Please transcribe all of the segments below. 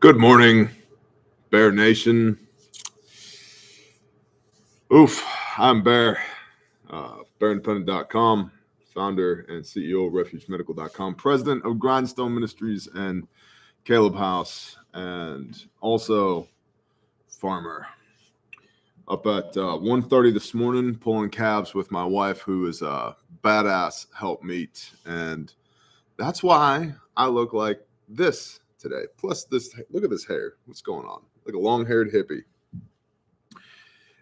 Good morning, Bear Nation. I'm Bear, BearIndependent.com, founder and CEO of RefugeMedical.com, president of Grindstone Ministries and Caleb House, and also farmer. Up at 1:30 this morning, pulling calves with my wife, who is a badass helpmeet, and that's why I look like this today. Plus, look at this hair. What's going on? Like a long-haired hippie.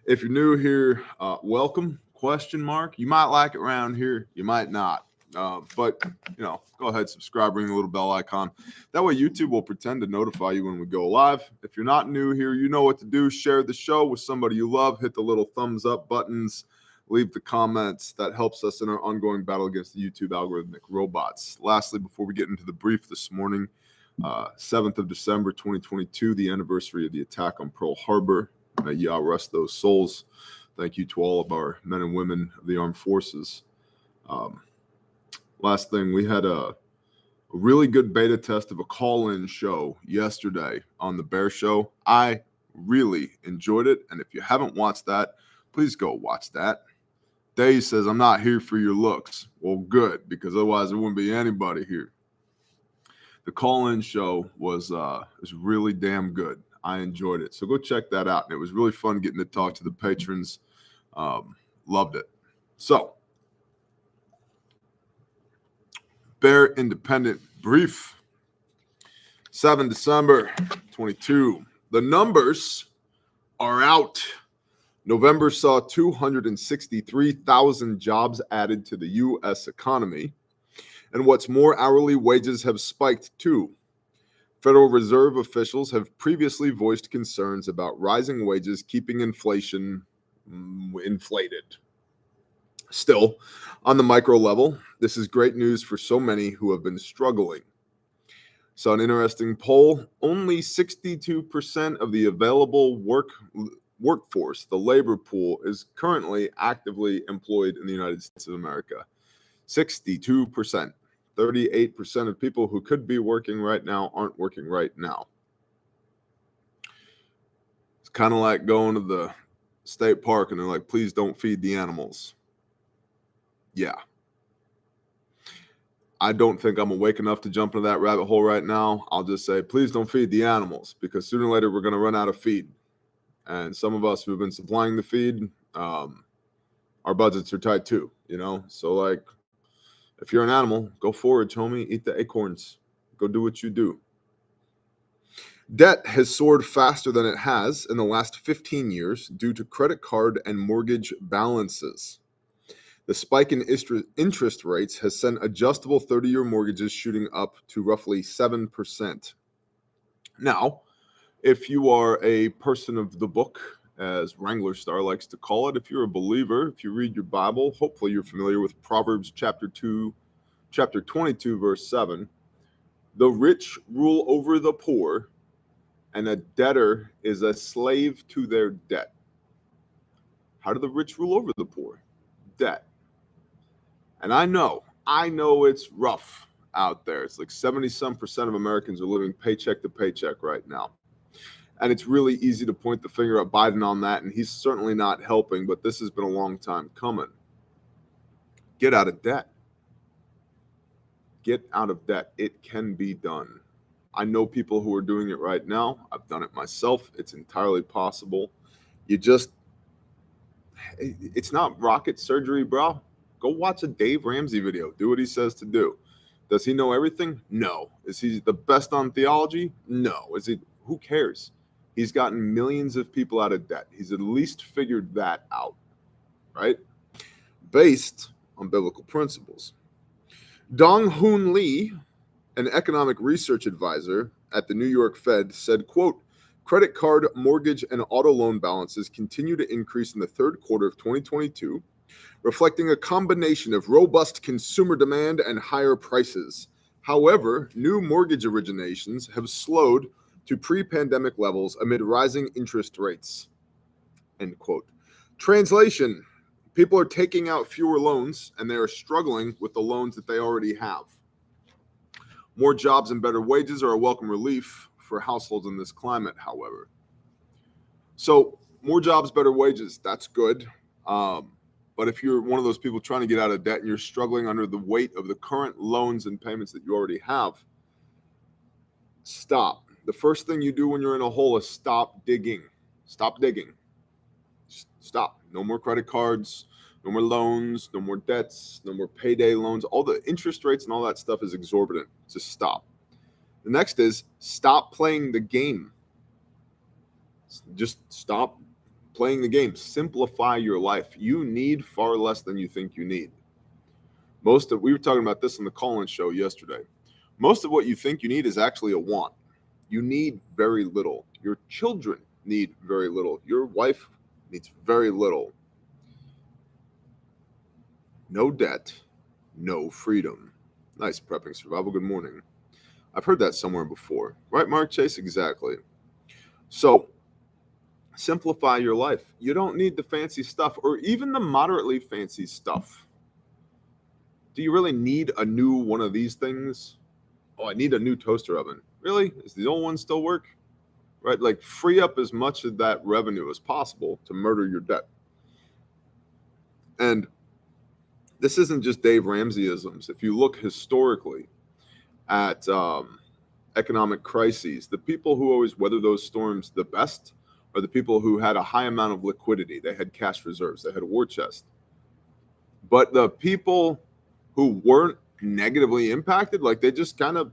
If you're new here, welcome, ? You might like it around here. You might not. But, go ahead, subscribe, ring the little bell icon. That way YouTube will pretend to notify you when we go live. If you're not new here, you know what to do. Share the show with somebody you love. Hit the little thumbs up buttons. Leave the comments. That helps us in our ongoing battle against the YouTube algorithmic robots. Lastly, before we get into the brief this morning, 7th of December, 2022, the anniversary of the attack on Pearl Harbor. May Yah rest those souls. Thank you to all of our men and women of the armed forces. Last thing, we had a really good beta test of a call-in show yesterday on the Bear Show. I really enjoyed it, and if you haven't watched that, please go watch that. Dave says, I'm not here for your looks. Well, good, because otherwise there wouldn't be anybody here. The call-in show was really damn good. I enjoyed it. So go check that out. And it was really fun getting to talk to the patrons. Loved it. So, Bear Independent Brief. 7 December 22. The numbers are out. November saw 263,000 jobs added to the U.S. economy. And what's more, hourly wages have spiked too. Federal Reserve officials have previously voiced concerns about rising wages keeping inflation inflated. Still, on the micro level, this is great news for so many who have been struggling. So an interesting poll, only 62% of the available workforce, the labor pool, is currently actively employed in the United States of America. 62%. 38% of people who could be working right now aren't working right now. It's kind of like going to the state park and they're like, please don't feed the animals. Yeah. I don't think I'm awake enough to jump into that rabbit hole right now. I'll just say, please don't feed the animals, because sooner or later we're going to run out of feed. And some of us who've been supplying the feed, our budgets are tight too, So like, if you're an animal, go forage, homie. Eat the acorns. Go do what you do. Debt has soared faster than it has in the last 15 years due to credit card and mortgage balances. The spike in interest rates has sent adjustable 30-year mortgages shooting up to roughly 7%. Now, if you are a person of the book, as Wrangler Star likes to call it, if you're a believer, if you read your Bible, hopefully you're familiar with Proverbs chapter 22, verse 7. The rich rule over the poor, and a debtor is a slave to their debt. How do the rich rule over the poor? Debt. And I know it's rough out there. It's like 70-some% of Americans are living paycheck to paycheck right now. And it's really easy to point the finger at Biden on that, and he's certainly not helping, but this has been a long time coming. Get out of debt. Get out of debt. It can be done. I know people who are doing it right now. I've done it myself. It's entirely possible. It's not rocket surgery, bro. Go watch a Dave Ramsey video. Do what he says to do. Does he know everything? No. Is he the best on theology? No. Who cares? He's gotten millions of people out of debt. He's at least figured that out, right? Based on biblical principles. Dong Hoon Lee, an economic research advisor at the New York Fed, said, quote, credit card, mortgage, and auto loan balances continue to increase in the third quarter of 2022, reflecting a combination of robust consumer demand and higher prices. However, new mortgage originations have slowed to pre-pandemic levels amid rising interest rates, end quote. Translation, people are taking out fewer loans and they are struggling with the loans that they already have. More jobs and better wages are a welcome relief for households in this climate, however. So more jobs, better wages, that's good. But if you're one of those people trying to get out of debt and you're struggling under the weight of the current loans and payments that you already have, stop. The first thing you do when you're in a hole is stop digging. Stop digging. Stop. No more credit cards, no more loans, no more debts, no more payday loans. All the interest rates and all that stuff is exorbitant. Just stop. The next is stop playing the game. Just stop playing the game. Simplify your life. You need far less than you think you need. We were talking about this on the call-in show yesterday. Most of what you think you need is actually a want. You need very little. Your children need very little. Your wife needs very little. No debt, no freedom. Nice, Prepping Survival. Good morning. I've heard that somewhere before. Right, Mark Chase? Exactly. So, simplify your life. You don't need the fancy stuff or even the moderately fancy stuff. Do you really need a new one of these things? Oh, I need a new toaster oven. Really? Does the old one still work? Right? Like, free up as much of that revenue as possible to murder your debt. And this isn't just Dave Ramsey-isms. If you look historically at economic crises, the people who always weather those storms the best are the people who had a high amount of liquidity. They had cash reserves. They had a war chest. But the people who weren't negatively impacted, like they just kind of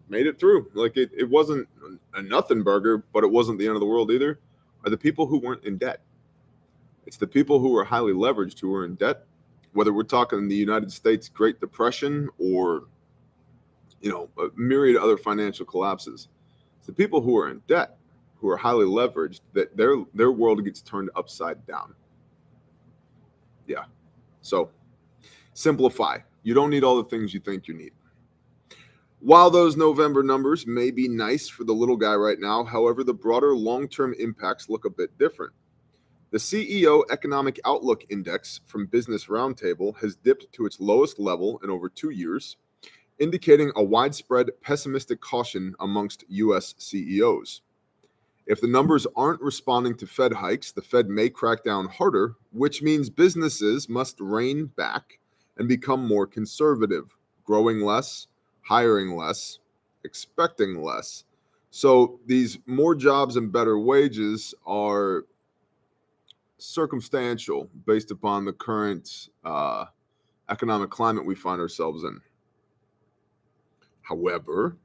made it through. Like it wasn't a nothing burger, but it wasn't the end of the world either, are the people who weren't in debt. It's the people who are highly leveraged who are in debt, whether we're talking the United States Great Depression or, a myriad of other financial collapses. It's the people who are in debt, who are highly leveraged, that their world gets turned upside down. Yeah. So simplify. You don't need all the things you think you need. While those November numbers may be nice for the little guy right now, however, the broader long-term impacts look a bit different. The CEO Economic Outlook Index from Business Roundtable has dipped to its lowest level in over 2 years, indicating a widespread pessimistic caution amongst U.S. CEOs. If the numbers aren't responding to Fed hikes, the Fed may crack down harder, which means businesses must rein back and become more conservative, growing less, hiring less, expecting less. So these more jobs and better wages are circumstantial based upon the current economic climate we find ourselves in. However,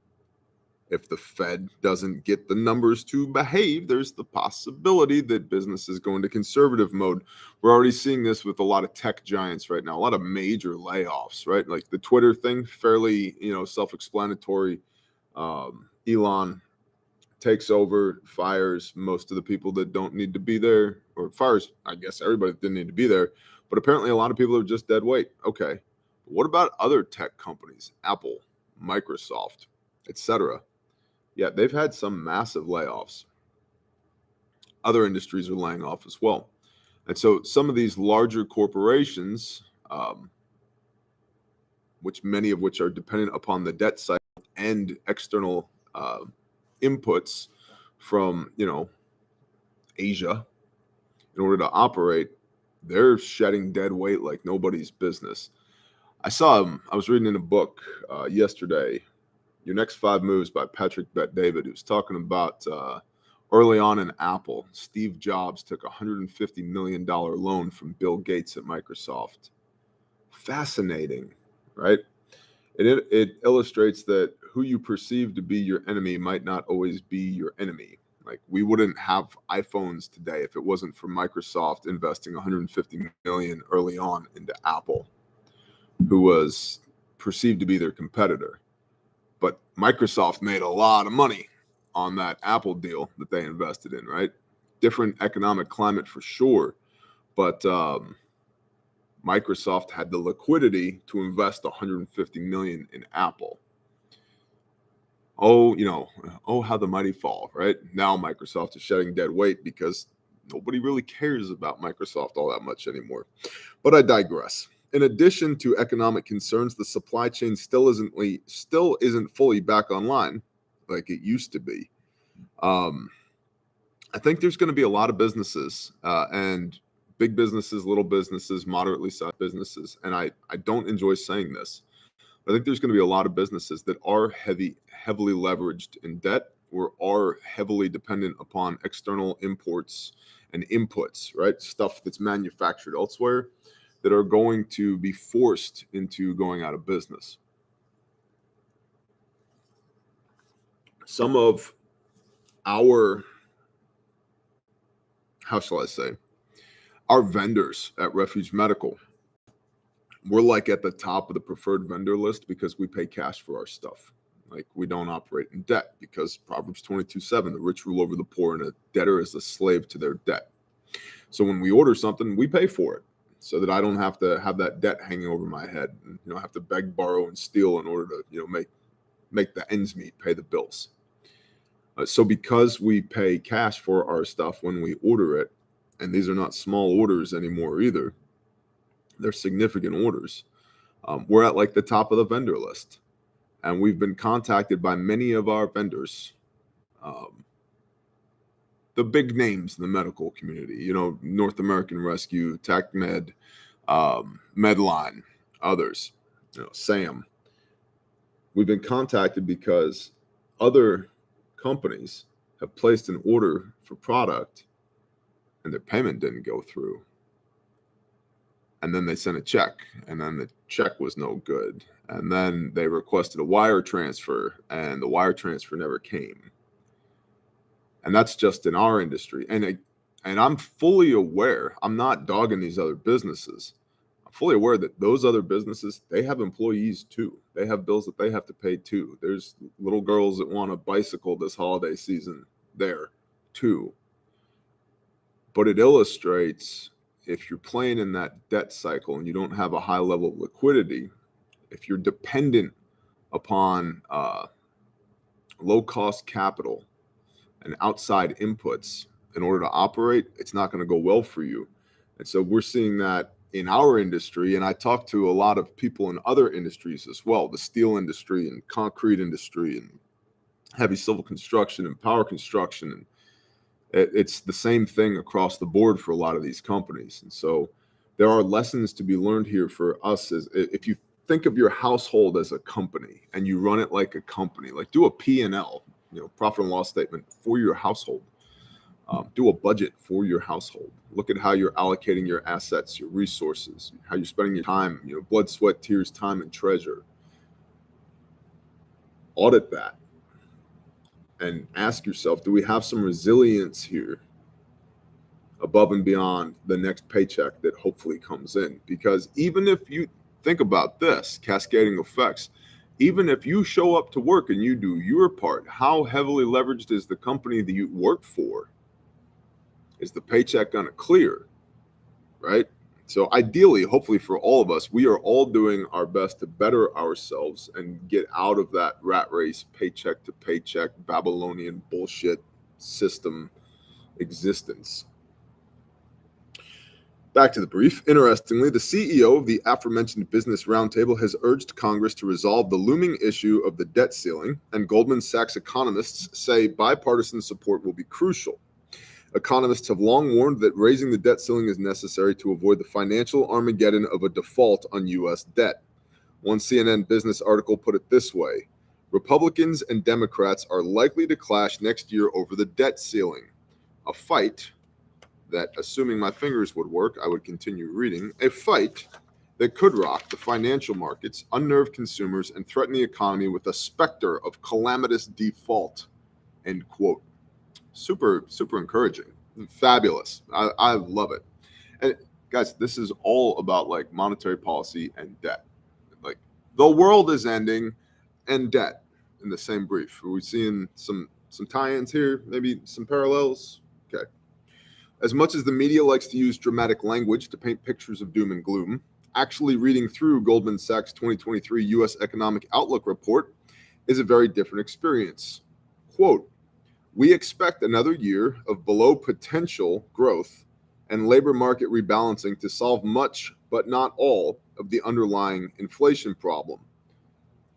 if the Fed doesn't get the numbers to behave, there's the possibility that businesses go into conservative mode. We're already seeing this with a lot of tech giants right now, a lot of major layoffs, right? Like the Twitter thing, fairly, self-explanatory. Elon takes over, fires most of the people that don't need to be there, or fires, I guess, everybody that didn't need to be there. But apparently a lot of people are just dead weight. Okay. What about other tech companies? Apple, Microsoft, etc. Yeah, they've had some massive layoffs. Other industries are laying off as well. And so some of these larger corporations, which many of which are dependent upon the debt cycle and external inputs from, Asia in order to operate, they're shedding dead weight like nobody's business. I was reading in a book yesterday, Your Next 5 Moves by Patrick Bet-David, who's talking about early on in Apple, Steve Jobs took a $150 million loan from Bill Gates at Microsoft. Fascinating, right? It illustrates that who you perceive to be your enemy might not always be your enemy. Like, we wouldn't have iPhones today if it wasn't for Microsoft investing $150 million early on into Apple, who was perceived to be their competitor. But Microsoft made a lot of money on that Apple deal that they invested in, right? Different economic climate for sure. But Microsoft had the liquidity to invest $150 million in Apple. Oh, how the mighty fall, right? Now Microsoft is shedding dead weight because nobody really cares about Microsoft all that much anymore. But I digress. In addition to economic concerns, the supply chain still isn't fully back online like it used to be. I think there's going to be a lot of businesses and big businesses, little businesses, moderately sized businesses. And I don't enjoy saying this. I think there's going to be a lot of businesses that are heavily leveraged in debt or are heavily dependent upon external imports and inputs, right? Stuff that's manufactured elsewhere that are going to be forced into going out of business. Some of our, how shall I say, our vendors at Refuge Medical, we're like at the top of the preferred vendor list because we pay cash for our stuff. Like, we don't operate in debt because Proverbs 22:7, the rich rule over the poor and a debtor is a slave to their debt. So when we order something, we pay for it so that I don't have to have that debt hanging over my head and, have to beg, borrow, and steal in order to, make the ends meet, pay the bills. So because we pay cash for our stuff when we order it, and these are not small orders anymore either, they're significant orders. We're at like the top of the vendor list. And we've been contacted by many of our vendors, the big names in the medical community, North American Rescue, TechMed, Medline, others, SAM. We've been contacted because other companies have placed an order for product and their payment didn't go through. And then they sent a check, and then the check was no good. And then they requested a wire transfer, and the wire transfer never came. And that's just in our industry. And I'm fully aware, I'm not dogging these other businesses. I'm fully aware that those other businesses, they have employees too. They have bills that they have to pay too. There's little girls that want a bicycle this holiday season there too. But it illustrates, if you're playing in that debt cycle and you don't have a high level of liquidity, if you're dependent upon low-cost capital and outside inputs in order to operate, it's not going to go well for you. And so we're seeing that in our industry, and I talk to a lot of people in other industries as well, the steel industry and concrete industry and heavy civil construction and power construction, and it's the same thing across the board for a lot of these companies. And so there are lessons to be learned here for us. As if you think of your household as a company and you run it like a company, like do a P&L, profit and loss statement for your household. Do a budget for your household. Look at how you're allocating your assets, your resources, how you're spending your time, blood, sweat, tears, time, and treasure. Audit that. And ask yourself, do we have some resilience here above and beyond the next paycheck that hopefully comes in? Because even if you think about this, cascading effects, even if you show up to work and you do your part, how heavily leveraged is the company that you work for? Is the paycheck going to clear, right? So ideally, hopefully for all of us, we are all doing our best to better ourselves and get out of that rat race, paycheck to paycheck, Babylonian bullshit system existence. Back to the brief. Interestingly, the CEO of the aforementioned Business Roundtable has urged Congress to resolve the looming issue of the debt ceiling, and Goldman Sachs economists say bipartisan support will be crucial. Economists have long warned that raising the debt ceiling is necessary to avoid the financial Armageddon of a default on U.S. debt. One CNN business article put it this way: Republicans and Democrats are likely to clash next year over the debt ceiling, a fight that, assuming my fingers would work, I would continue reading, a fight that could rock the financial markets, unnerve consumers, and threaten the economy with a specter of calamitous default, end quote. Super, super encouraging. Fabulous. I love it. And guys, this is all about like monetary policy and debt. Like, the world is ending and debt in the same brief. Are we seeing some tie-ins here? Maybe some parallels? Okay. As much as the media likes to use dramatic language to paint pictures of doom and gloom, actually reading through Goldman Sachs 2023 U.S. Economic Outlook report is a very different experience. Quote, "We expect another year of below potential growth and labor market rebalancing to solve much, but not all, of the underlying inflation problem.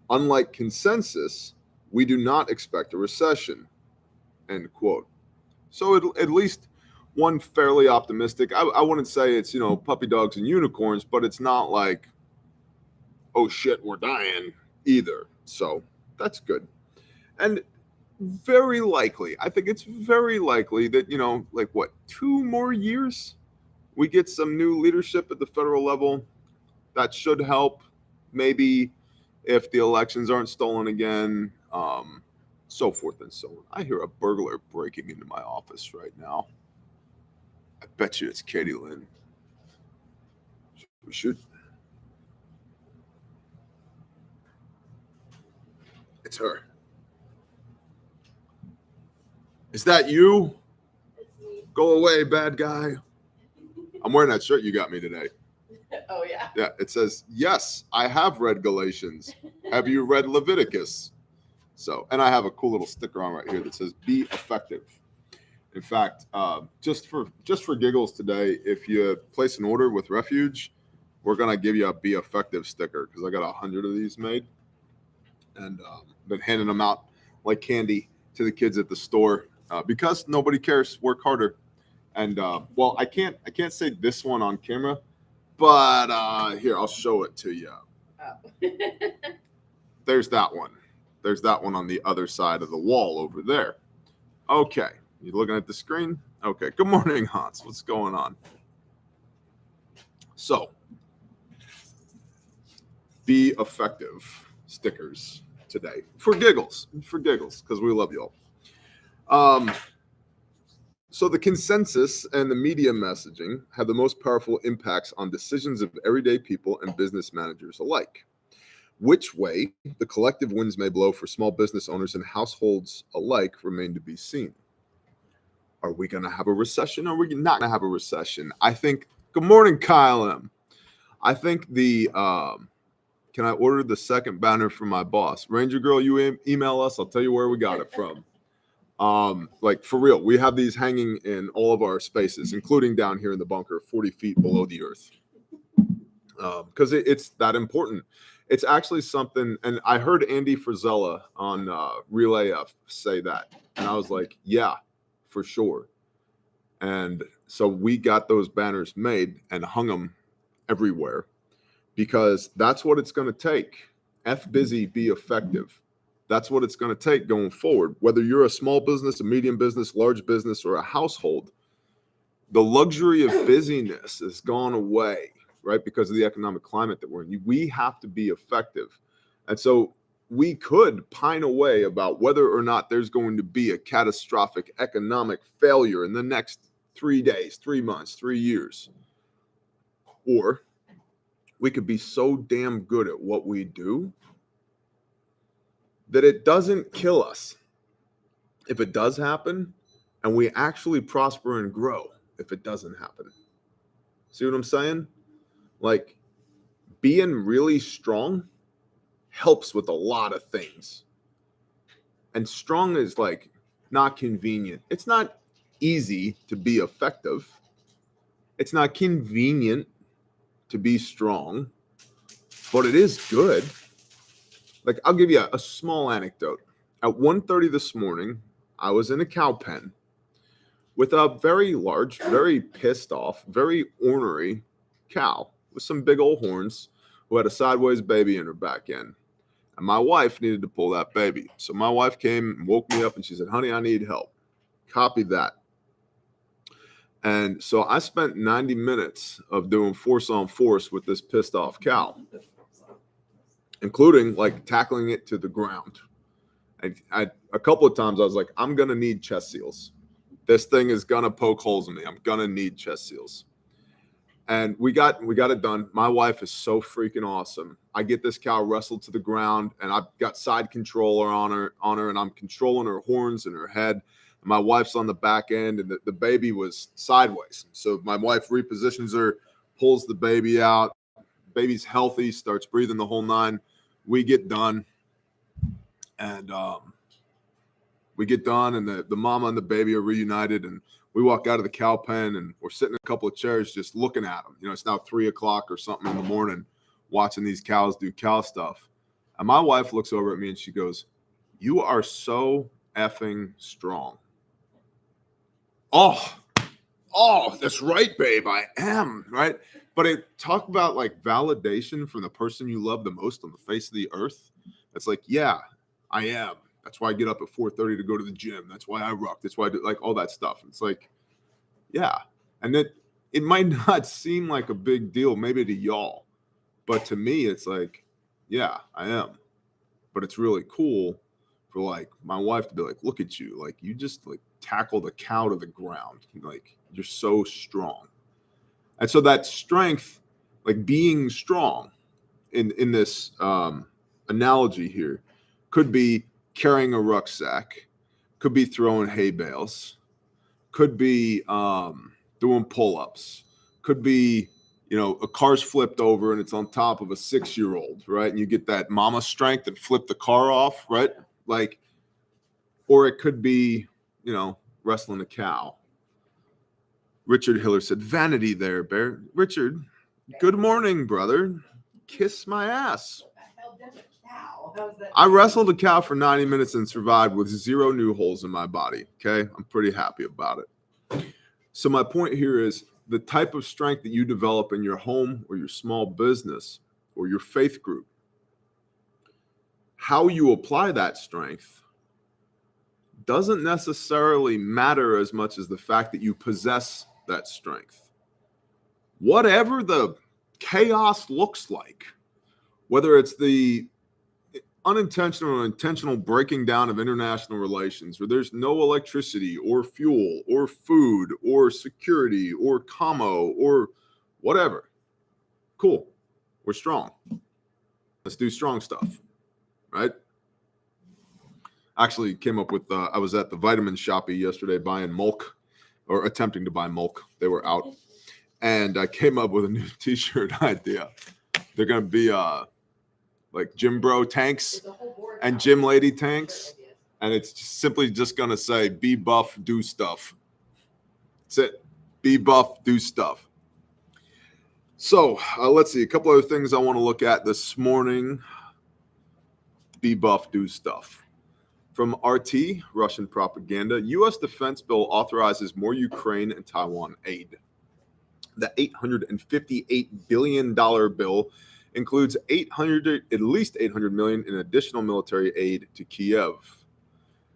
Unlike consensus, we do not expect a recession. end quote. So at least one fairly optimistic. I wouldn't say it's, puppy dogs and unicorns, but it's not like, oh shit, we're dying either. So that's good. And very likely, I think it's very likely that, 2 more years we get some new leadership at the federal level. That should help. Maybe if the elections aren't stolen again, so forth and so on. I hear a burglar breaking into my office right now. I bet you it's Katie Lynn. We should. It's her. Is that you? Go away, bad guy. I'm wearing that shirt you got me today. Oh, yeah. Yeah, it says, yes, I have read Galatians. Have you read Leviticus? So, and I have a cool little sticker on right here that says, be effective. In fact, just for giggles today, if you place an order with Refuge, we're going to give you a be effective sticker because I got 100 of these made and been handing them out like candy to the kids at the store because nobody cares. Work harder. And well, I can't say this one on camera, but here, I'll show it to you. Oh. There's that one. There's that one on the other side of the wall over there. Okay. You looking at the screen? Okay. Good morning, Hans. What's going on? So, be effective stickers today for giggles, because we love y'all. So the consensus and the media messaging have the most powerful impacts on decisions of everyday people and business managers alike. Which way the collective winds may blow for small business owners and households alike remain to be seen. Are we going to have a recession or are we not going to have a recession? I think, good morning, Kyle M. I think can I order the second banner from my boss? Ranger Girl, you email us. I'll tell you where we got it from. Like for real, we have these hanging in all of our spaces, including down here in the bunker, 40 feet below the earth. Because it's that important. It's actually something, and I heard Andy Frizella on Relay F say that, and I was like, yeah, for sure. And so we got those banners made and hung them everywhere because that's what it's going to take. F busy, be effective. That's what it's going to take going forward. Whether you're a small business, a medium business, large business, or a household, the luxury of busyness has gone away, right? Because of the economic climate that we're in. We have to be effective. And so we could pine away about whether or not there's going to be a catastrophic economic failure in the next 3 days, 3 months, 3 years. Or we could be so damn good at what we do that it doesn't kill us if it does happen, and we actually prosper and grow if it doesn't happen. See what I'm saying? Like, being really strong helps with a lot of things. And strong is like not convenient. It's not easy to be effective. It's not convenient to be strong, but it is good. Like, I'll give you a small anecdote. At 1:30 this morning, I was in a cow pen with a very large, very pissed off, very ornery cow with some big old horns who had a sideways baby in her back end. And my wife needed to pull that baby. So my wife came and woke me up and she said, honey, I need help. Copy that. And so I spent 90 minutes of doing force on force with this pissed off cow, including like tackling it to the ground. And a couple of times I was like, I'm going to need chest seals. This thing is going to poke holes in me. I'm going to need chest seals. And we got it done. My wife is so freaking awesome. I get this cow wrestled to the ground and I've got side controller on her and I'm controlling her horns and her head. And my wife's on the back end and the baby was sideways. So my wife repositions her, pulls the baby out. Baby's healthy, starts breathing the whole nine. We get done. And the mama and the baby are reunited and we walk out of the cow pen and we're sitting in a couple of chairs just looking at them. You know, it's now 3:00 or something in the morning watching these cows do cow stuff. And my wife looks over at me and she goes, you are so effing strong. oh, that's right, babe. I am, right? But it talk about like validation from the person you love the most on the face of the earth. It's like, yeah, I am. That's why I get up at 4:30 to go to the gym. That's why I rock. That's why I do like all that stuff. It's like, yeah. And it might not seem like a big deal, maybe to y'all, but to me, it's like, yeah, I am. But it's really cool for like my wife to be like, look at you. Like you just like tackled a cow to the ground. Like you're so strong. And so that strength, like being strong in this analogy here, could be carrying a rucksack, could be throwing hay bales, could be doing pull-ups, could be, a car's flipped over and it's on top of a 6-year-old, right? And you get that mama strength that flipped the car off, right? Like, or it could be, wrestling a cow. Richard Hiller said, vanity there, Bear. Richard, good morning, brother. Kiss my ass. What the hell does a cow? How's that? I wrestled a cow for 90 minutes and survived with 0 new holes in my body. Okay. I'm pretty happy about it. So my point here is the type of strength that you develop in your home or your small business or your faith group, how you apply that strength doesn't necessarily matter as much as the fact that you possess that strength. Whatever the chaos looks like, whether it's the unintentional or intentional breaking down of international relations, where there's no electricity or fuel or food or security or commo or whatever, cool, we're strong. Let's do strong stuff, right? Actually came up with, I was at the vitamin shoppy yesterday buying milk or attempting to buy milk. They were out. And I came up with a new t-shirt idea. They're going to be like gym bro tanks and gym lady tanks. And it's simply just going to say, be buff, do stuff. That's it. Be buff, do stuff. So let's see. A couple other things I want to look at this morning. Be buff, do stuff. From RT, Russian propaganda, U.S. defense bill authorizes more Ukraine and Taiwan aid. The $858 billion bill includes at least $800 million in additional military aid to Kiev.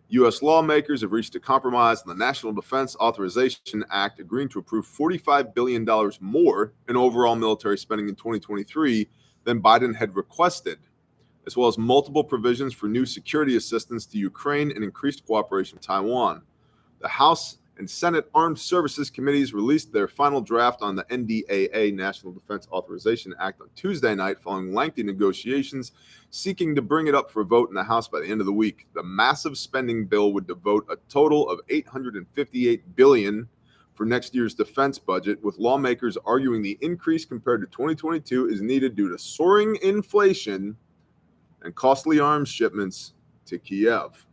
U.S. lawmakers have reached a compromise on the National Defense Authorization Act, agreeing to approve $45 billion more in overall military spending in 2023 than Biden had requested, as well as multiple provisions for new security assistance to Ukraine and increased cooperation with Taiwan. The House and Senate Armed Services Committees released their final draft on the NDAA, National Defense Authorization Act, on Tuesday night following lengthy negotiations, seeking to bring it up for a vote in the House by the end of the week. The massive spending bill would devote a total of $858 billion for next year's defense budget, with lawmakers arguing the increase compared to 2022 is needed due to soaring inflation and costly arms shipments to Kiev.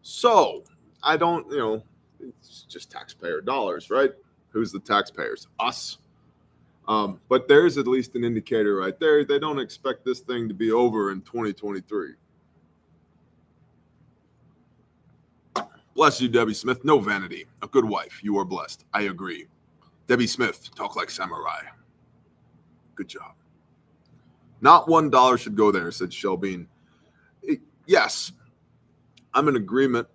So, I don't, it's just taxpayer dollars, right? Who's the taxpayers? Us. But there's at least an indicator right there. They don't expect this thing to be over in 2023. Bless you, Debbie Smith. No vanity. A good wife. You are blessed. I agree. Debbie Smith, talk like samurai. Good job. Not $1 should go there, said Shelbeen. Yes, I'm in agreement.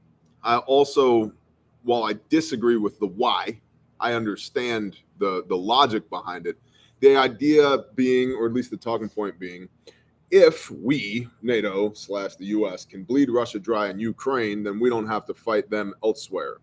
I also, while I disagree with the why, I understand the logic behind it. The idea being, or at least the talking point being, if we, NATO / the US, can bleed Russia dry in Ukraine, then we don't have to fight them elsewhere.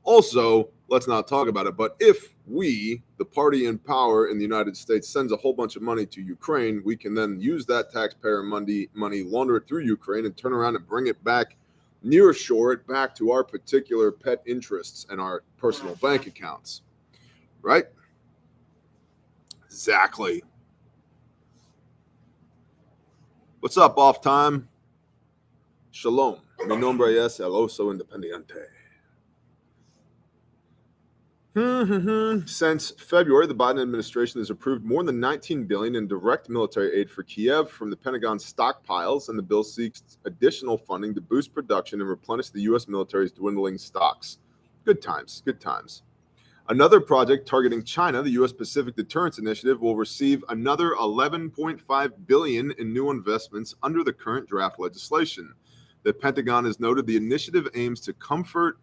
Also, let's not talk about it, but if we, the party in power in the United States, sends a whole bunch of money to Ukraine, we can then use that taxpayer money, launder it through Ukraine, and turn around and bring it back, near shore it back to our particular pet interests and our personal bank accounts. Right? Exactly. What's up, off time? Shalom. Mi nombre es el oso independiente. Since February, the Biden administration has approved more than $19 billion in direct military aid for Kiev from the Pentagon's stockpiles, and the bill seeks additional funding to boost production and replenish the U.S. military's dwindling stocks. Good times, good times. Another project targeting China, the U.S. Pacific Deterrence Initiative, will receive another $11.5 billion in new investments under the current draft legislation. The Pentagon has noted the initiative aims to confront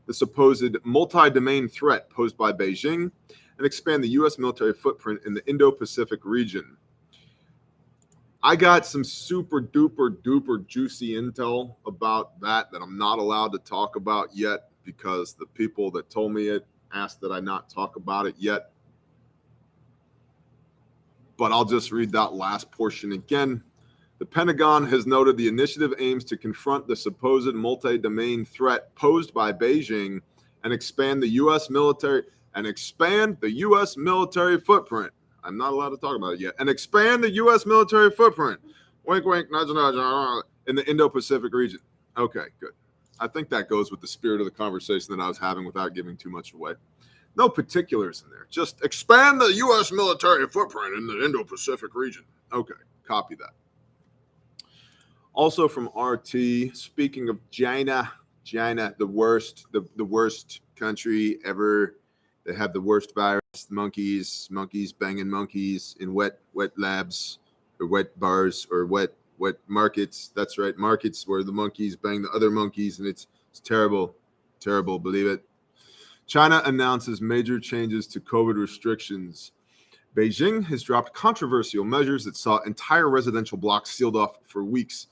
the supposed multi-domain threat posed by Beijing and expand the U.S. military footprint in the Indo-Pacific region. I got some super duper duper juicy intel about that I'm not allowed to talk about yet because the people that told me it asked that I not talk about it yet. But I'll just read that last portion again. The Pentagon has noted the initiative aims to confront the supposed multi-domain threat posed by Beijing and expand the U.S. military footprint. I'm not allowed to talk about it yet. And expand the U.S. military footprint. Wink, wink, nudge, nudge, in the Indo-Pacific region. Okay, good. I think that goes with the spirit of the conversation that I was having without giving too much away. No particulars in there. Just expand the U.S. military footprint in the Indo-Pacific region. Okay, copy that. Also from RT, speaking of China, the worst country ever. They have the worst virus. Monkeys banging monkeys in wet labs or wet bars or wet markets. That's right, markets where the monkeys bang the other monkeys, and it's terrible, believe it. China announces major changes to COVID restrictions. Beijing has dropped controversial measures that saw entire residential blocks sealed off for weeks.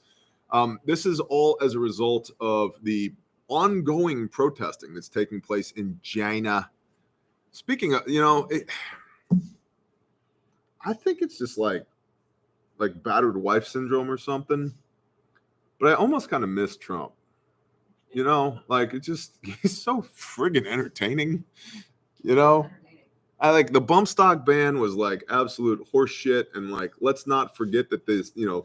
This is all as a result of the ongoing protesting that's taking place in China. Speaking of, I think it's just like battered wife syndrome or something. But I almost kind of miss Trump. He's so friggin' entertaining. I like the bump stock ban was like absolute horse shit. And like, let's not forget that this, the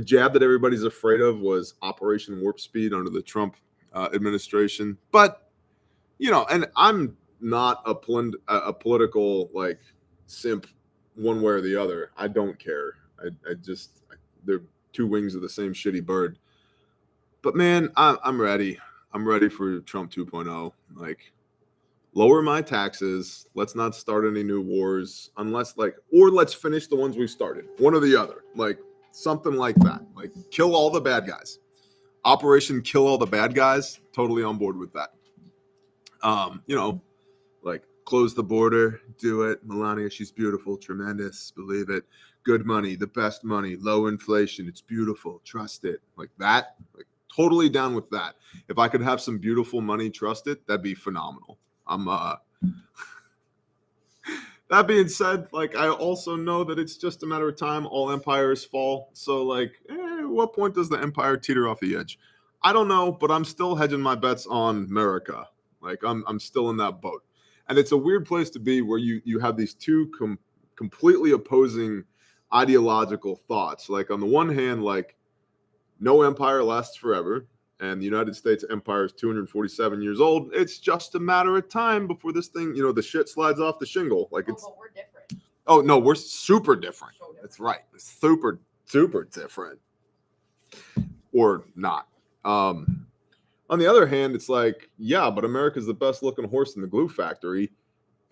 jab that everybody's afraid of was Operation Warp Speed under the Trump administration. But, and I'm not a political like simp one way or the other. I don't care. They're two wings of the same shitty bird. But man, I'm ready. I'm ready for Trump 2.0. Like, lower my taxes. Let's not start any new wars or let's finish the ones we've started. One or the other. Like something like that. Like kill all the bad guys. Operation kill all the bad guys. Totally on board with that. Like close the border, do it. Melania, she's beautiful, tremendous, believe it. Good money, the best money, low inflation, it's beautiful, trust it. Like that, like totally down with that. If I could have some beautiful money, trust it, that'd be phenomenal. That being said, like I also know that it's just a matter of time, all empires fall. So like, at what point does the empire teeter off the edge? I don't know, but I'm still hedging my bets on America. Like I'm still in that boat. And it's a weird place to be where you have these two completely opposing ideological thoughts. Like on the one hand, like no empire lasts forever. And the United States empire is 247 years old. It's just a matter of time before this thing, the shit slides off the shingle. Like it's. But we're different. Oh, no, we're super different. So different. That's right. Super, super different. Or not. On the other hand, it's like, yeah, but America's the best looking horse in the glue factory.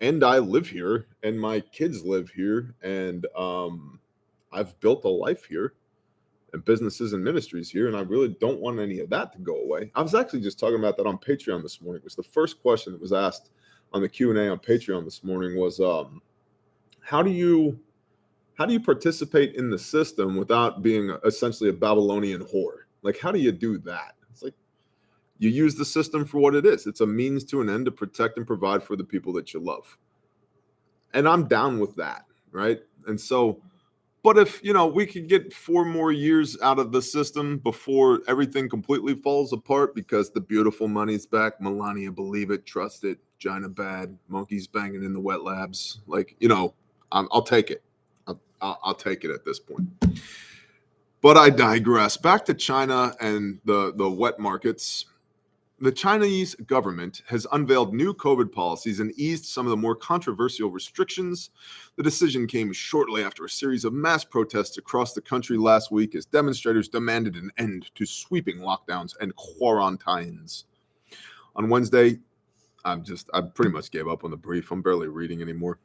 And I live here and my kids live here. And I've built a life here and businesses and ministries here. And I really don't want any of that to go away. I was actually just talking about that on Patreon this morning. It was the first question that was asked on the Q&A on Patreon this morning was, how do you participate in the system without being essentially a Babylonian whore? Like, how do you do that? It's like, you use the system for what it is. It's a means to an end to protect and provide for the people that you love. And I'm down with that, right? And so, but if, we could get 4 more years out of the system before everything completely falls apart because the beautiful money's back, Melania, believe it, trust it, China bad, monkeys banging in the wet labs. Like, I'll take it. I'll take it at this point. But I digress. Back to China and the wet markets. The Chinese government has unveiled new COVID policies and eased some of the more controversial restrictions. The decision came shortly after a series of mass protests across the country last week as demonstrators demanded an end to sweeping lockdowns and quarantines. On Wednesday, I pretty much gave up on the brief. I'm barely reading anymore.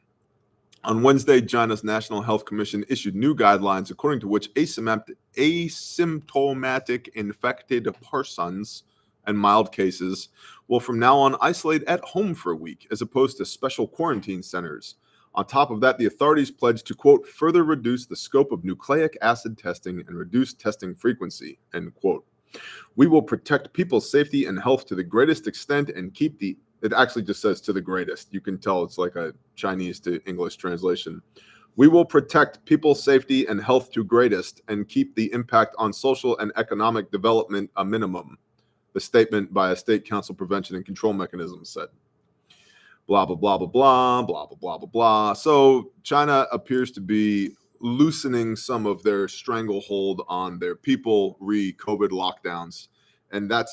On Wednesday, China's National Health Commission issued new guidelines according to which asymptomatic infected persons and mild cases will from now on isolate at home for a week as opposed to special quarantine centers. On top of that, the authorities pledged to, quote, further reduce the scope of nucleic acid testing and reduce testing frequency, end quote. We will protect people's safety and health to the greatest extent and keep the, it actually just says to the greatest. You can tell it's like a Chinese to English translation. We will protect people's safety and health to greatest and keep the impact on social and economic development a minimum, the statement by a state council prevention and control mechanism said. Blah, blah, blah, blah, blah, blah, blah, blah, blah, blah. So China appears to be loosening some of their stranglehold on their people re-COVID lockdowns. And that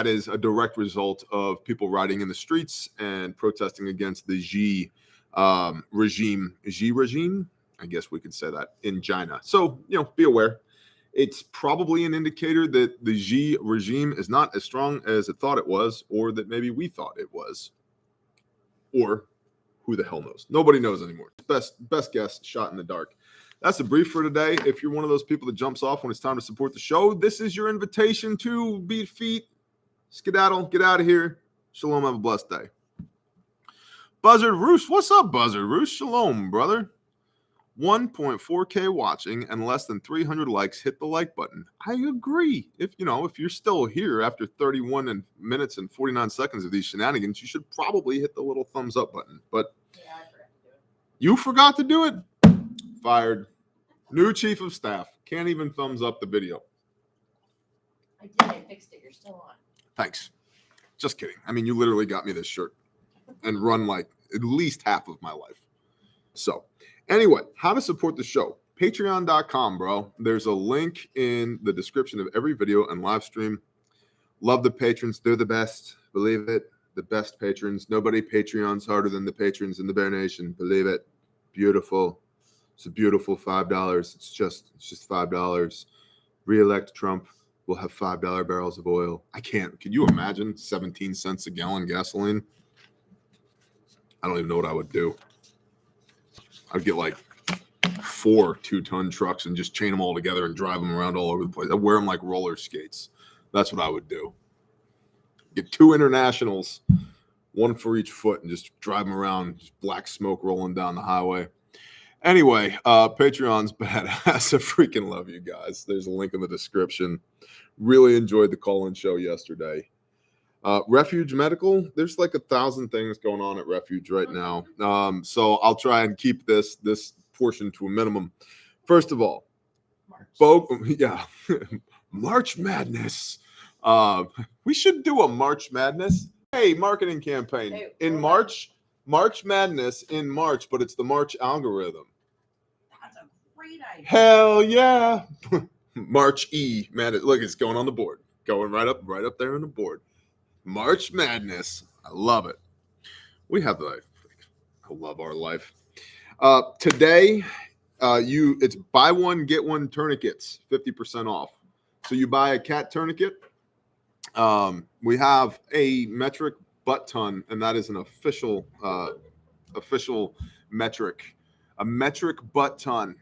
is a direct result of people riding in the streets and protesting against the Xi regime, I guess we could say that, in China. So, be aware. It's probably an indicator that the Xi regime is not as strong as it thought it was, or that maybe we thought it was. Or who the hell knows? Nobody knows anymore. Best guess, shot in the dark. That's the brief for today. If you're one of those people that jumps off when it's time to support the show, this is your invitation to beat feet, skedaddle, get out of here. Shalom, have a blessed day. Buzzard Roost, what's up, Buzzard Roost? Shalom, brother. 1.4K watching and less than 300 likes. Hit the like button. I agree. If you're still here after 31 minutes and 49 seconds of these shenanigans, you should probably hit the little thumbs up button. But Yeah, I forgot to do it. you forgot to do it. Fired. New chief of staff. Can't even thumbs up the video. I did. I fixed it. You're still on. Thanks. Just kidding. I mean, you literally got me this shirt and run like at least half of my life. So anyway, how to support the show. Patreon.com, bro. There's a link in the description of every video and live stream. Love the patrons. They're the best. Believe it. The best patrons. Nobody Patreons harder than the patrons in the Bear Nation. Believe it. Beautiful. It's a beautiful $5. It's just $5. Re-elect Trump. We'll have $5 barrels of oil. Can you imagine 17 cents a gallon gasoline? I don't even know what I would do. I'd get like 4 2-ton trucks and just chain them all together and drive them around all over the place. I'd wear them like roller skates. That's what I would do. Get 2 internationals, 1 for each foot, and just drive them around, just black smoke rolling down the highway. Anyway, Patreon's badass. I freaking love you guys. There's a link in the description. Really enjoyed the call-in show yesterday. Refuge Medical, there's like 1,000 things going on at Refuge right now. So I'll try and keep this portion to a minimum. First of all, March Madness. We should do a March Madness. Hey, marketing campaign in March. March Madness in March, but it's the March algorithm. That's a great idea. Hell yeah. March Madness. Look, it's going on the board. Going right up there on the board. March Madness. I love it. We have I love our life. Today, it's buy one, get one tourniquets, 50% off. So you buy a cat tourniquet. We have a metric butt ton, and that is an official metric. A metric butt ton.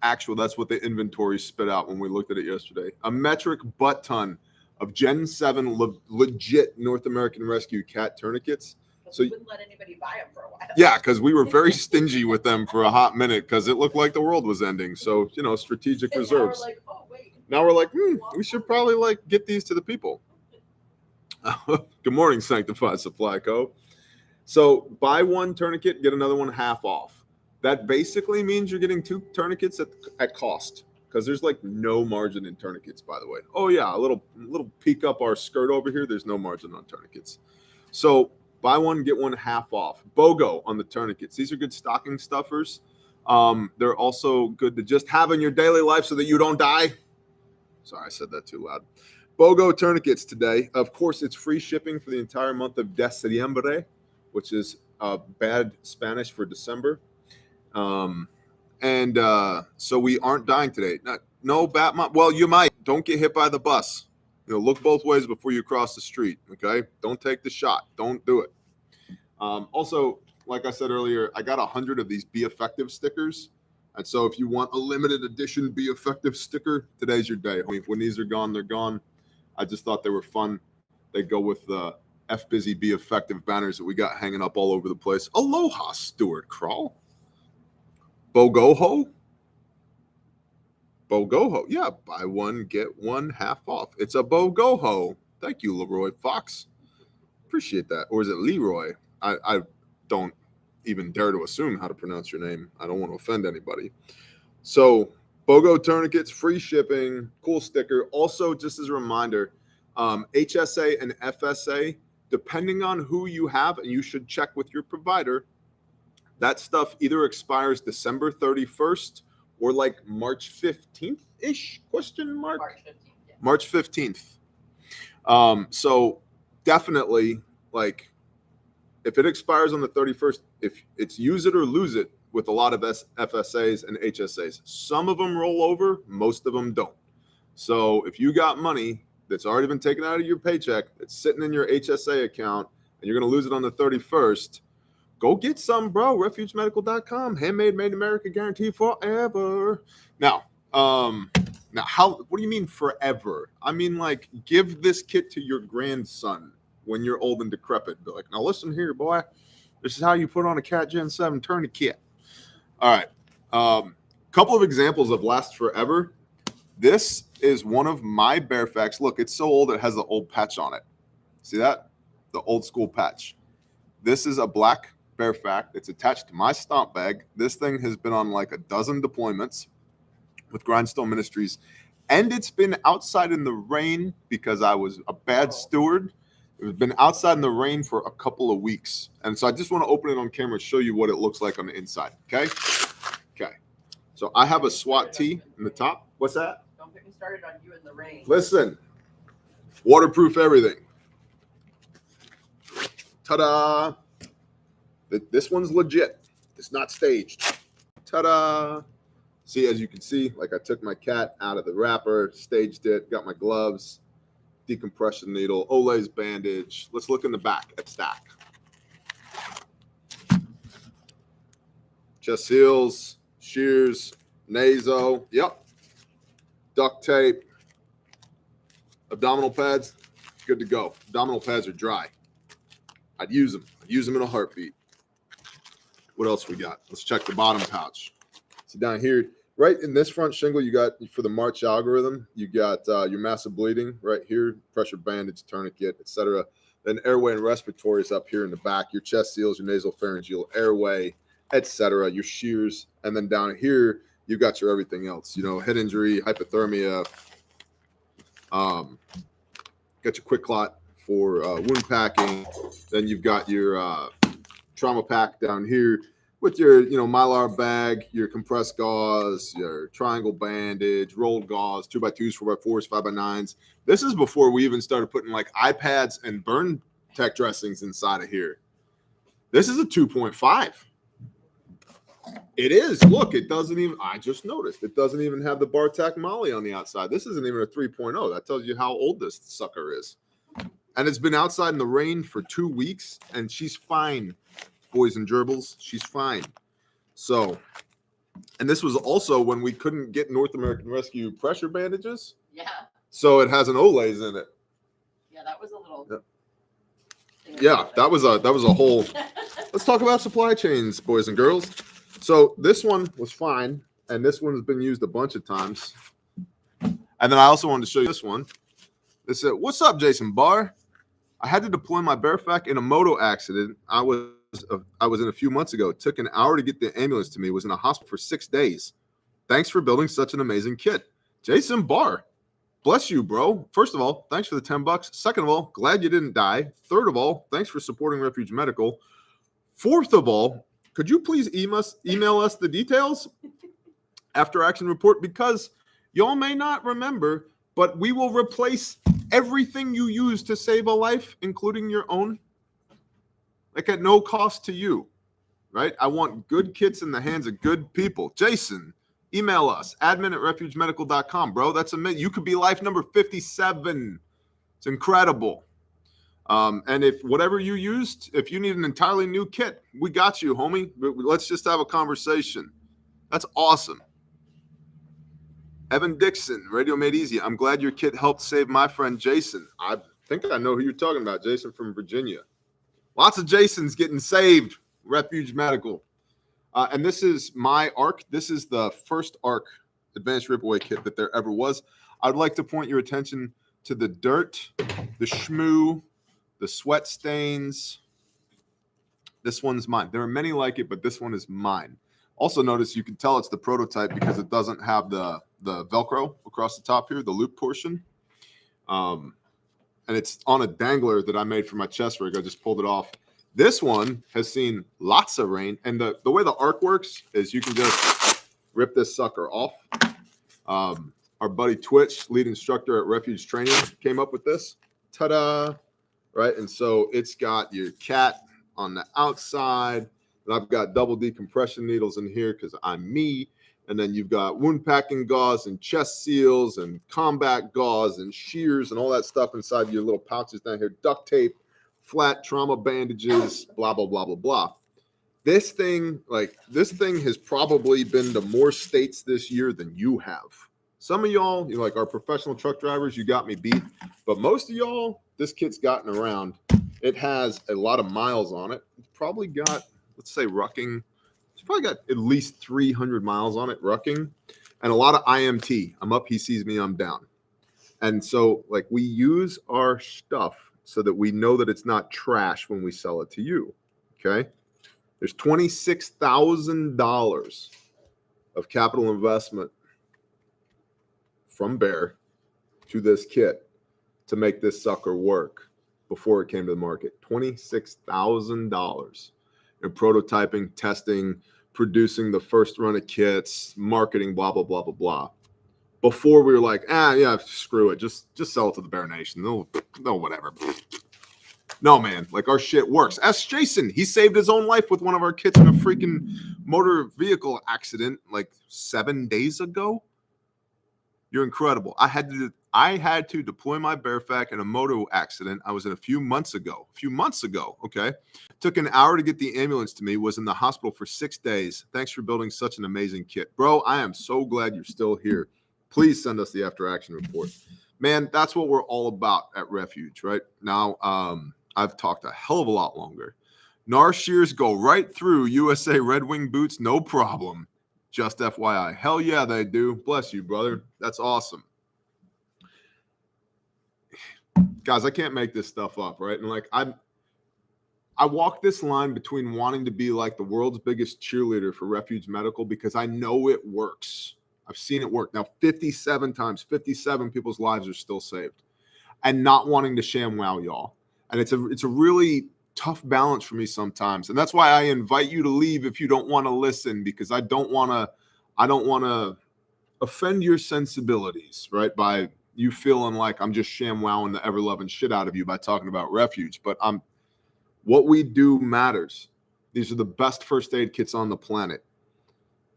Actual, that's what the inventory spit out when we looked at it yesterday. A metric butt ton of Gen 7 legit North American Rescue cat tourniquets. So you wouldn't let anybody buy them for a while. Yeah, because we were very stingy with them for a hot minute because it looked like the world was ending. So, strategic reserves. Now we're like, we should probably get these to the people. Good morning, Sanctified Supply Co. So buy one tourniquet, get another one half off. That basically means you're getting 2 tourniquets at cost. Because there's no margin in tourniquets, by the way. Oh yeah, a little peek up our skirt over here. There's no margin on tourniquets. So buy one, get one half off. BOGO on the tourniquets. These are good stocking stuffers. They're also good to just have in your daily life so that you don't die. Sorry, I said that too loud. BOGO tourniquets today. Of course, it's free shipping for the entire month of Diciembre, which is bad Spanish for December. So we aren't dying today. No, Batman. Well, you might. Don't get hit by the bus. Look both ways before you cross the street. Okay, don't take the shot. Don't do it. Also, like I said earlier, I got 100 of these Be Effective stickers. And so if you want a limited edition Be Effective sticker, today's your day. When these are gone, they're gone. I just thought they were fun. They go with the F Busy Be Effective banners that we got hanging up all over the place. Aloha, Stuart Crawl. Bogoho. Bogoho. Yeah, buy one, get one half off. It's a Bogoho. Thank you, Leroy Fox. Appreciate that. Or is it Leroy? I don't even dare to assume how to pronounce your name. I don't want to offend anybody. So, BOGO tourniquets, free shipping, cool sticker. Also, just as a reminder, HSA and FSA, depending on who you have, and you should check with your provider, that stuff either expires December 31st or like March 15th-ish, question mark? March 15th. Yeah. March 15th. So definitely, like, if it expires on the 31st, if it's use it or lose it with a lot of FSAs and HSAs. Some of them roll over, most of them don't. So if you got money that's already been taken out of your paycheck, that's sitting in your HSA account, and you're going to lose it on the 31st, go get some, bro. RefugeMedical.com. Handmade, made in America, guaranteed forever. Now, what do you mean forever? I mean, like, give this kit to your grandson when you're old and decrepit. Be like, now listen here, boy. This is how you put on a Cat Gen 7 tourniquet. All right. Couple of examples of last forever. This is one of my Bearfacts. Look, it's so old it has the old patch on it. See that? The old school patch. This is a black Bearfact. It's attached to my stomp bag. This thing has been on like a dozen deployments with Grindstone Ministries, and it's been outside in the rain because I was a bad steward. It's been outside in the rain for a couple of weeks. And so I just want to open it on camera and show you what it looks like on the inside. Okay? Okay. So I have a SWAT tee in the top. What's that? Don't get me started on you in the rain. Listen. Waterproof everything. Ta-da. This one's legit. It's not staged. Ta-da. See, as you can see, like I took my cat out of the wrapper, staged it, got my gloves, decompression needle, Olay's bandage. Let's look in the back at stack. Chest seals, shears, naso, yep. Duct tape, abdominal pads, good to go. Abdominal pads are dry. I'd use them. I'd use them in a heartbeat. What else we got? Let's check the bottom pouch. So down here, right in this front shingle, you got, for the March algorithm, you got your massive bleeding right here, pressure bandage, tourniquet, etc. Then airway and respiratory is up here in the back, your chest seals, your nasal pharyngeal airway, etc. Your shears. And then down here, you got your everything else, head injury, hypothermia, got your quick clot for wound packing. Then you've got your trauma pack down here with your, Mylar bag, your compressed gauze, your triangle bandage, rolled gauze, 2x2s, 4x4s, 5x9s. This is before we even started putting like iPads and burn tech dressings inside of here. This is a 2.5. It is. Look, it doesn't even, I just noticed, it doesn't even have the Bartak Molly on the outside. This isn't even a 3.0. That tells you how old this sucker is. And it's been outside in the rain for 2 weeks, and she's fine. Boys and gerbils, she's fine. So, and this was also when we couldn't get North American Rescue pressure bandages. Yeah. So it has an Olays in it. Yeah, that was a little. Yeah, that was a whole. Let's talk about supply chains, boys and girls. So this one was fine, and this one has been used a bunch of times. And then I also wanted to show you this one. It said, "What's up, Jason Barr? I had to deploy my Bearfact in a moto accident. I was in a few months ago. It took an hour to get the ambulance to me. Was in a hospital for 6 days. Thanks for building such an amazing kit. Jason Barr, bless you, bro. First of all, thanks for the $10. Second of all, glad you didn't die. Third of all, thanks for supporting Refuge Medical. Fourth of all, could you please email us the details after action report? Because y'all may not remember, but we will replace everything you use to save a life, including your own, like at no cost to you, right? I want good kits in the hands of good people. Jason, email us, admin@refugemedical.com, bro. That's you could be life number 57 It's incredible. And if whatever you used, if you need an entirely new kit, we got you, homie. Let's just have a conversation. That's awesome. Evan Dixon, Radio Made Easy. I'm glad your kit helped save my friend Jason. I think I know who you're talking about, Jason from Virginia. Lots of Jasons getting saved. Refuge Medical. And this is my ARC. This is the first ARC advanced ripaway kit that there ever was. I'd like to point your attention to the dirt, the schmoo, the sweat stains. This one's mine. There are many like it, but this one is mine. Also notice you can tell it's the prototype because it doesn't have the Velcro across the top here, the loop portion. And it's on a dangler that I made for my chest rig. I just pulled it off. This one has seen lots of rain. And the way the ARC works is you can just rip this sucker off. Our buddy Twitch, lead instructor at Refuge Training, came up with this. Ta-da! Right? And so it's got your cat on the outside. And I've got double decompression needles in here because I'm me. And then you've got wound packing gauze and chest seals and combat gauze and shears and all that stuff inside your little pouches down here. Duct tape, flat trauma bandages, blah, blah, blah, blah, blah. This thing has probably been to more states this year than you have. Some of y'all, like our professional truck drivers, you got me beat. But most of y'all, this kit's gotten around. It has a lot of miles on it. It's probably got, let's say, rucking. It's probably got at least 300 miles on it, rucking, and a lot of IMT. I'm up, he sees me, I'm down. And so, like, we use our stuff so that we know that it's not trash when we sell it to you, okay? There's $26,000 of capital investment from Bear to this kit to make this sucker work before it came to the market. $26,000 in prototyping, testing, producing the first run of kits, marketing, blah, blah, blah, blah, blah. Before we were like, yeah, screw it. Just sell it to the Bear Nation. No, whatever. No, man, like our shit works. Ask Jason. He saved his own life with one of our kits in a freaking motor vehicle accident like 7 days ago. You're incredible. I had to deploy my Bearfac in a moto accident. I was in a few months ago, okay? Took an hour to get the ambulance to me, was in the hospital for 6 days. Thanks for building such an amazing kit. Bro, I am so glad you're still here. Please send us the after action report. Man, that's what we're all about at Refuge, right? Now, I've talked a hell of a lot longer. NAR shears go right through USA Red Wing boots, no problem. Just FYI. Hell yeah, they do. Bless you, brother. That's awesome. Guys, I can't make this stuff up, right? And like I walk this line between wanting to be like the world's biggest cheerleader for Refuge Medical because I know it works. I've seen it work. Now, 57 times, 57 people's lives are still saved. And not wanting to sham wow y'all. And it's a really tough balance for me sometimes. And that's why I invite you to leave if you don't want to listen, because I don't want to offend your sensibilities, right? By you feeling like I'm just sham wowing the ever loving shit out of you by talking about Refuge. But what we do matters. These are the best first aid kits on the planet.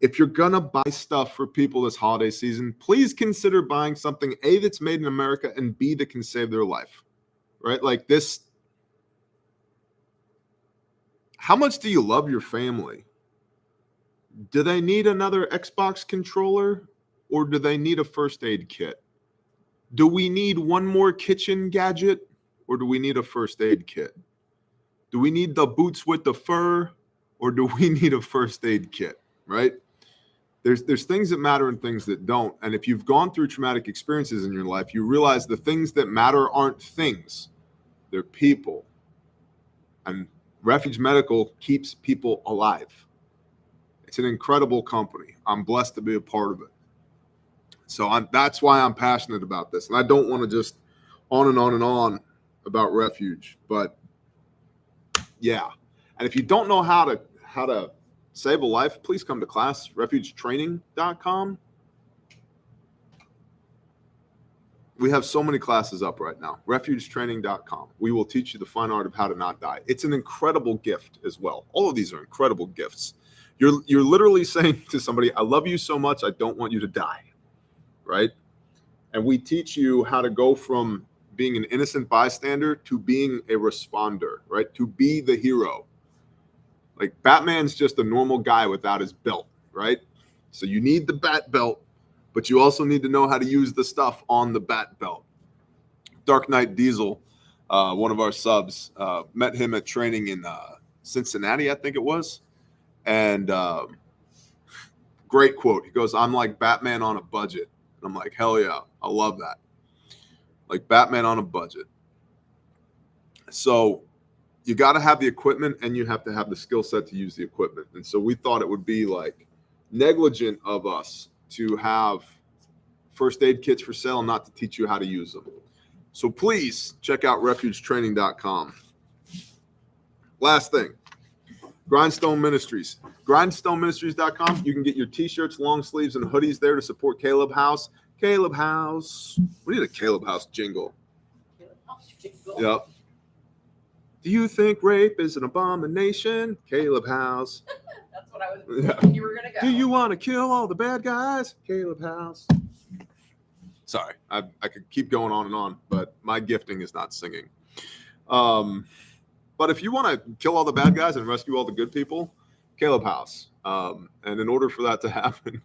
If you're going to buy stuff for people this holiday season, please consider buying something, A, that's made in America, and B, that can save their life, right? Like this. How much do you love your family? Do they need another Xbox controller or do they need a first aid kit? Do we need one more kitchen gadget or do we need a first aid kit? Do we need the boots with the fur or do we need a first aid kit, right? There's things that matter and things that don't. And if you've gone through traumatic experiences in your life, you realize the things that matter aren't things. They're people. And Refuge Medical keeps people alive. It's an incredible company. I'm blessed to be a part of it. So that's why I'm passionate about this. And I don't want to just on and on and on about Refuge. But yeah. And if you don't know how to save a life, please come to class, refugetraining.com. We have so many classes up right now. Refugetraining.com. We will teach you the fine art of how to not die. It's an incredible gift as well. All of these are incredible gifts. You're literally saying to somebody, I love you so much, I don't want you to die, right? And we teach you how to go from being an innocent bystander to being a responder, right? To be the hero. Like Batman's just a normal guy without his belt, right? So you need the bat belt, but you also need to know how to use the stuff on the bat belt. Dark Knight Diesel, one of our subs, met him at training in Cincinnati, I think it was. And great quote. He goes, "I'm like Batman on a budget." And I'm like, hell yeah, I love that. Like Batman on a budget. So you got to have the equipment and you have to have the skill set to use the equipment. And so we thought it would be like negligent of us to have first aid kits for sale and not to teach you how to use them. So please check out refugetraining.com. Last thing, Grindstone Ministries. Grindstoneministries.com. You can get your t-shirts, long sleeves, and hoodies there to support Caleb House. Caleb House. We need a Caleb House jingle. Yep. Do you think rape is an abomination? Caleb House. That's what I was thinking you were going to go. Do you want to kill all the bad guys? Caleb House. Sorry, I could keep going on and on, but my gifting is not singing. But if you want to kill all the bad guys and rescue all the good people, Caleb House. And in order for that to happen,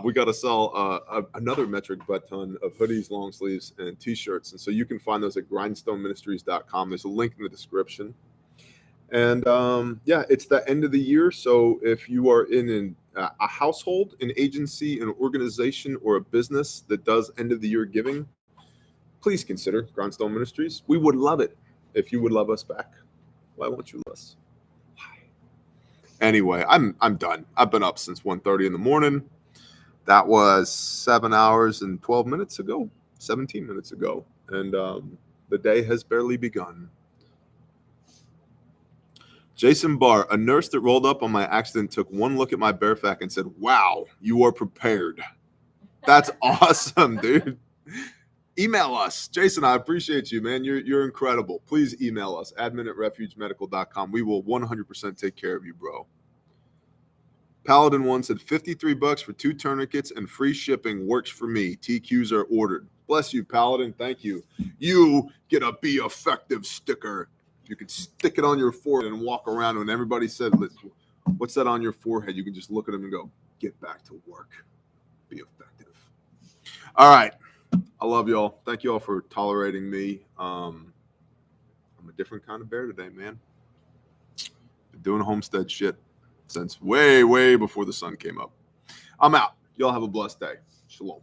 we got to sell another metric ton of hoodies, long sleeves, and t-shirts. And so you can find those at grindstoneministries.com. There's a link in the description. And yeah, it's the end of the year. So if you are in a household, an agency, an organization, or a business that does end of the year giving, please consider Grindstone Ministries. We would love it if you would love us back. Why won't you love us? Anyway, I'm done. I've been up since 1:30 in the morning. That was 7 hours and 12 minutes ago, 17 minutes ago. And the day has barely begun. Jason Barr, a nurse that rolled up on my accident, took one look at my bare back and said, "Wow, you are prepared." That's awesome, dude. Email us. Jason, I appreciate you, man. You're incredible. Please email us, admin@refugemedical.com. We will 100% take care of you, bro. Paladin 1 said, $53 for 2 tourniquets and free shipping works for me. TQs are ordered. Bless you, Paladin. Thank you. You get a Be Effective sticker. You can stick it on your forehead and walk around. When everybody said, "What's that on your forehead?" You can just look at them and go, "Get back to work. Be effective." All right. I love y'all. Thank you all for tolerating me. I'm a different kind of bear today, man. Been doing homestead shit since way, way before the sun came up. I'm out. Y'all have a blessed day. Shalom.